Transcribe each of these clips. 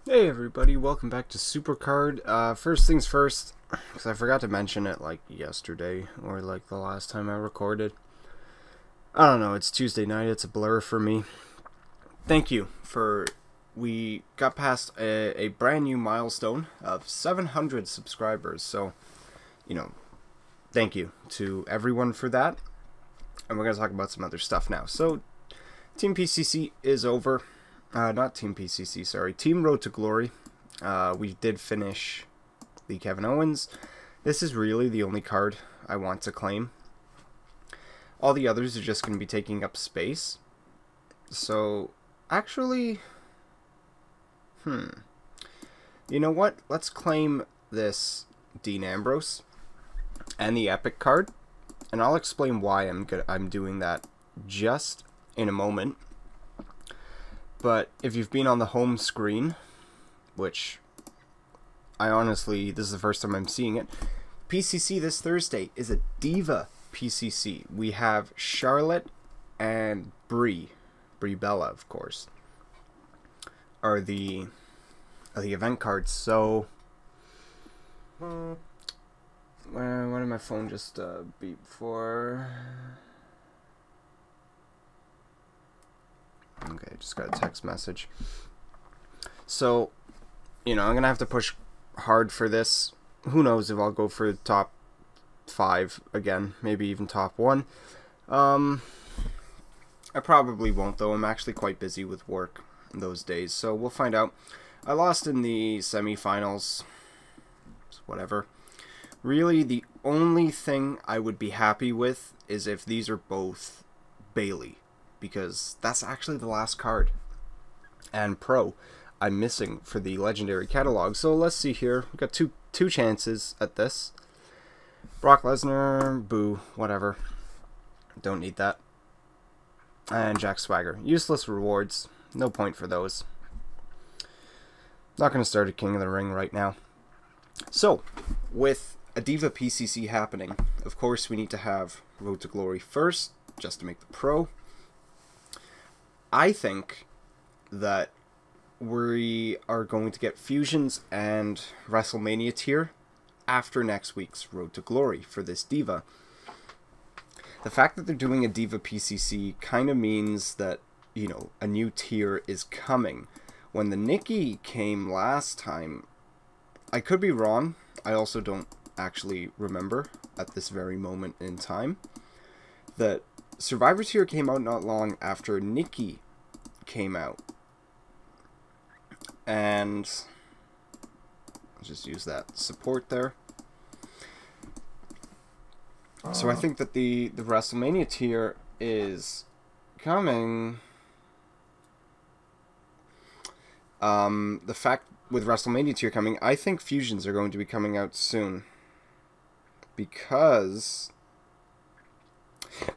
Hey everybody, welcome back to Supercard. First things first, because I forgot to mention it like yesterday or like the last time I recorded. I don't know, it's Tuesday night, it's a blur for me. Thank you for... We got past a brand new milestone of 700 subscribers, so, thank you to everyone for that. And we're going to talk about some other stuff now. So, Team PCC is over. Not Team PCC, sorry. Team Road to Glory. We did finish the Kevin Owens. This is really the only card I want to claim. All the others are just going to be taking up space. So, actually... You know what? Let's claim this Dean Ambrose and the Epic card. And I'll explain why I'm doing that just in a moment. But if you've been on the home screen, which I honestly, this is the first time I'm seeing it, PCC this Thursday is a DIVA PCC. We have Charlotte and Brie Bella, of course, are the event cards. So, why did my phone just beep for? Okay, just got a text message. So, I'm going to have to push hard for this. Who knows if I'll go for top 5 again, maybe even top 1. I probably won't, though. I'm actually quite busy with work those days, so we'll find out. I lost in the semifinals. Whatever. Really, the only thing I would be happy with is if these are both Bailey, because that's actually the last card and Pro I'm missing for the Legendary catalog. So let's see here. We've got two chances at this. Brock Lesnar, boo, whatever. Don't need that. And Jack Swagger. Useless rewards. No point for those. Not going to start a King of the Ring right now. So, with a DIVA PCC happening, of course we need to have Road to Glory first, just to make the Pro. I think that we are going to get Fusions and WrestleMania tier after next week's Road to Glory for this DIVA. The fact that they're doing a DIVA PCC kind of means that, a new tier is coming. When the Nikki came last time, I could be wrong. I also don't actually remember at this very moment in time that Survivor tier came out not long after Nikki came out. And I'll just use that support there. So I think that the WrestleMania tier is coming. The fact with WrestleMania tier coming, I think Fusions are going to be coming out soon.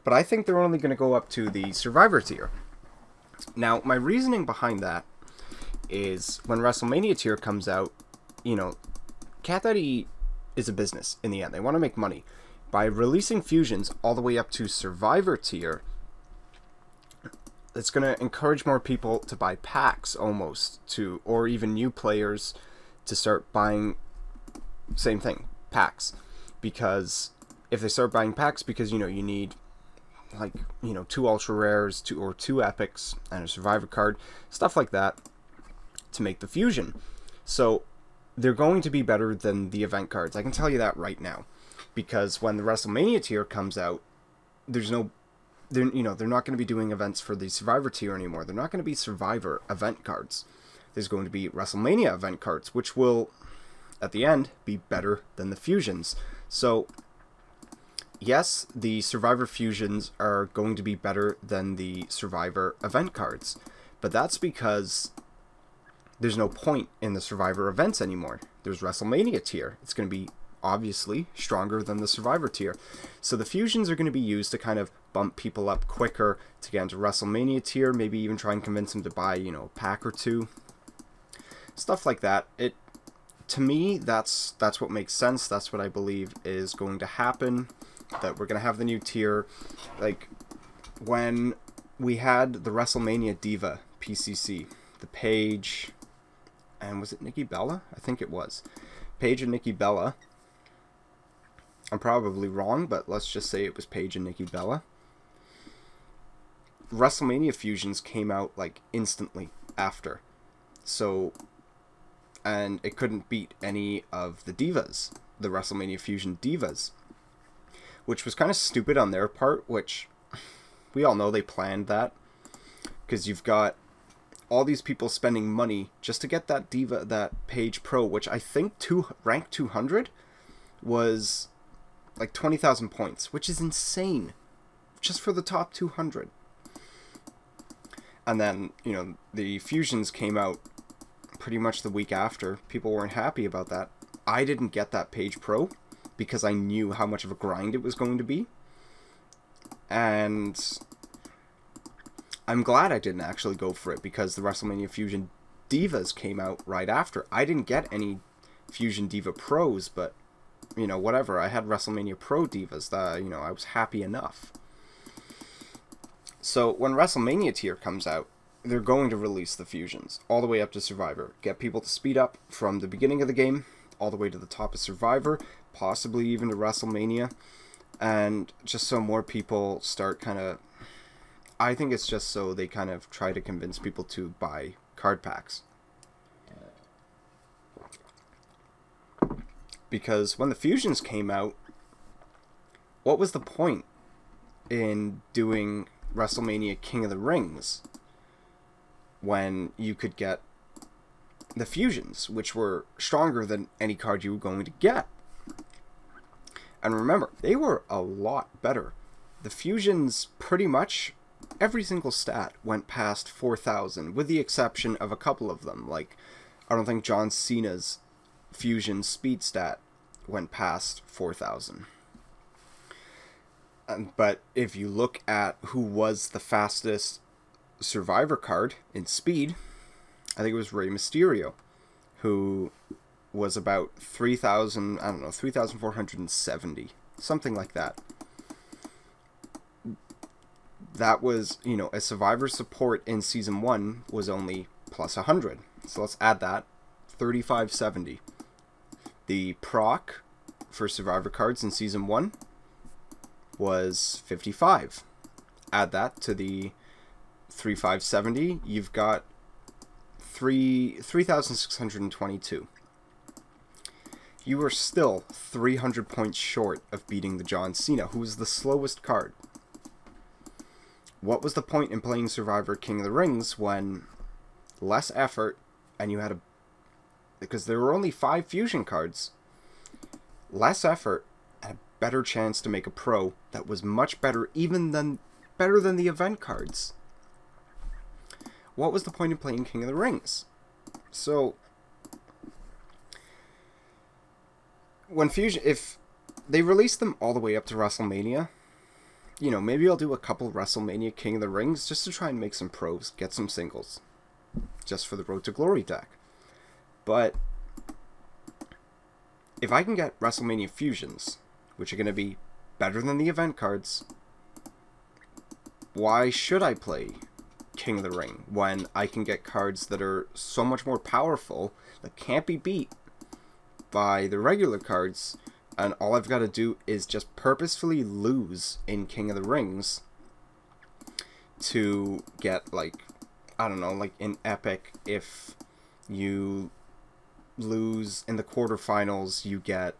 But I think they're only going to go up to the Survivor tier. Now, my reasoning behind that is when WrestleMania tier comes out, Cat Daddy is a business in the end. They want to make money. By releasing Fusions all the way up to Survivor tier, it's going to encourage more people to buy packs almost, or even new players to start buying, same thing, packs. Because if they start buying packs, because, you need like, 2 ultra rares, 2 epics, and a Survivor card, stuff like that, to make the Fusion. So they're going to be better than the event cards. I can tell you that right now, because when the WrestleMania tier comes out, they're not going to be doing events for the Survivor tier anymore. They're not going to be Survivor event cards. There's going to be WrestleMania event cards, which will, at the end, be better than the Fusions. So, yes, the Survivor Fusions are going to be better than the Survivor event cards. But that's because there's no point in the Survivor events anymore. There's WrestleMania tier. It's going to be obviously stronger than the Survivor tier. So the Fusions are going to be used to kind of bump people up quicker to get into WrestleMania tier, maybe even try and convince them to buy, a pack or 2. Stuff like that. To me, that's what makes sense. That's what I believe is going to happen. That we're going to have the new tier. Like, when we had the WrestleMania DIVA PCC, the Paige and was it Nikki Bella? I think it was. Paige and Nikki Bella. I'm probably wrong, but let's just say it was Paige and Nikki Bella. WrestleMania fusions came out like instantly after. So, and it couldn't beat any of the divas, the WrestleMania fusion divas, which was kind of stupid on their part, which we all know they planned that, because you've got all these people spending money just to get that diva, that Paige Pro, which I think rank 200 was like 20,000 points, which is insane, just for the top 200. And then, you know, the fusions came out pretty much the week after. People weren't happy about that. I didn't get that Paige Pro because I knew how much of a grind it was going to be. And I'm glad I didn't actually go for it, because the WrestleMania Fusion Divas came out right after. I didn't get any Fusion Diva Pros, but, you know, whatever. I had WrestleMania Pro Divas. You know, I was happy enough. So when WrestleMania tier comes out, they're going to release the fusions all the way up to Survivor. Get people to speed up from the beginning of the game all the way to the top of Survivor, possibly even to WrestleMania, and just so more people start kind of... I think it's just so they kind of try to convince people to buy card packs. Because when the fusions came out, what was the point in doing WrestleMania King of the Rings when you could get the fusions, which were stronger than any card you were going to get? And remember, they were a lot better. The fusions, pretty much every single stat went past 4,000, with the exception of a couple of them. Like, I don't think John Cena's fusion speed stat went past 4,000. But if you look at who was the fastest Survivor card in speed, I think it was Rey Mysterio, who was about 3,000, I don't know, 3,470, something like that. That was, you know, a Survivor support in Season 1 was only plus 100. So let's add that, 3,570. The proc for Survivor cards in Season 1 was 55. Add that to the 3,570, you've got 3,622. You are still 300 points short of beating the John Cena, who is the slowest card. What was the point in playing Survivor King of the Rings when less effort, and you had a... because there were only 5 fusion cards. Less effort and a better chance to make a pro that was much better, better than the event cards. What was the point in playing King of the Rings? So, when fusion, if they released them all the way up to WrestleMania, you know, maybe I'll do a couple WrestleMania King of the Rings just to try and make some pros, get some singles, just for the Road to Glory deck. But if I can get WrestleMania fusions, which are going to be better than the event cards, why should I play King of the Ring when I can get cards that are so much more powerful that can't be beat by the regular cards, and all I've got to do is just purposefully lose in King of the Rings to get, like, I don't know, like in Epic, if you lose in the quarterfinals, you get,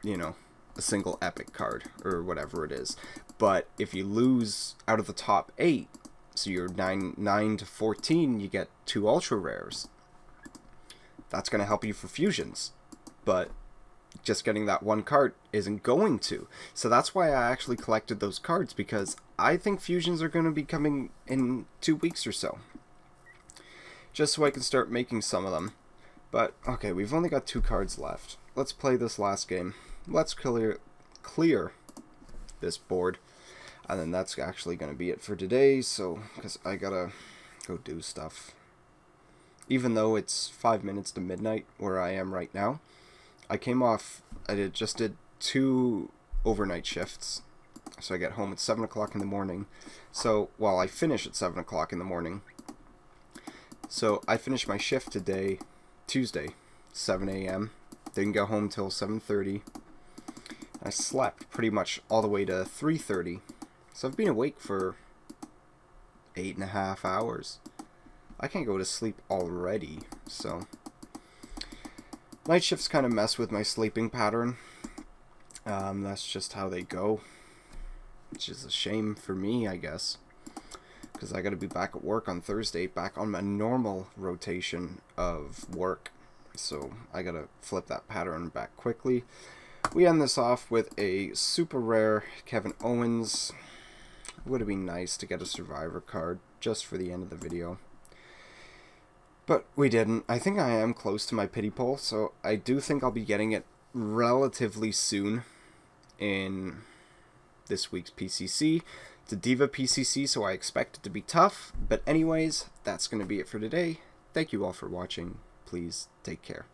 you know, a single Epic card, or whatever it is. But if you lose out of the top 8, so you're 9 to 14, you get 2 ultra rares. That's going to help you for fusions. But just getting that one card isn't going to. So that's why I actually collected those cards, because I think fusions are going to be coming in 2 weeks or so. Just so I can start making some of them. But, okay, we've only got 2 cards left. Let's play this last game. Let's clear this board. And then that's actually going to be it for today, so, because I gotta go do stuff. Even though it's 5 minutes to midnight where I am right now, I came off, just did 2 overnight shifts, so I get home at 7 o'clock in the morning. So, well, I finish at 7 o'clock in the morning. So I finished my shift today, Tuesday, 7 a.m. Didn't get home till 7:30. I slept pretty much all the way to 3:30. So I've been awake for 8.5 hours. I can't go to sleep already, so night shifts kind of mess with my sleeping pattern. That's just how they go, which is a shame for me, I guess, because I got to be back at work on Thursday, back on my normal rotation of work, so I got to flip that pattern back quickly. We end this off with a super rare Kevin Owens. Would have been nice to get a Survivor card just for the end of the video, but we didn't. I think I am close to my pity poll, so I do think I'll be getting it relatively soon in this week's PCC. It's a DIVA PCC, so I expect it to be tough. But anyways, that's going to be it for today. Thank you all for watching. Please take care.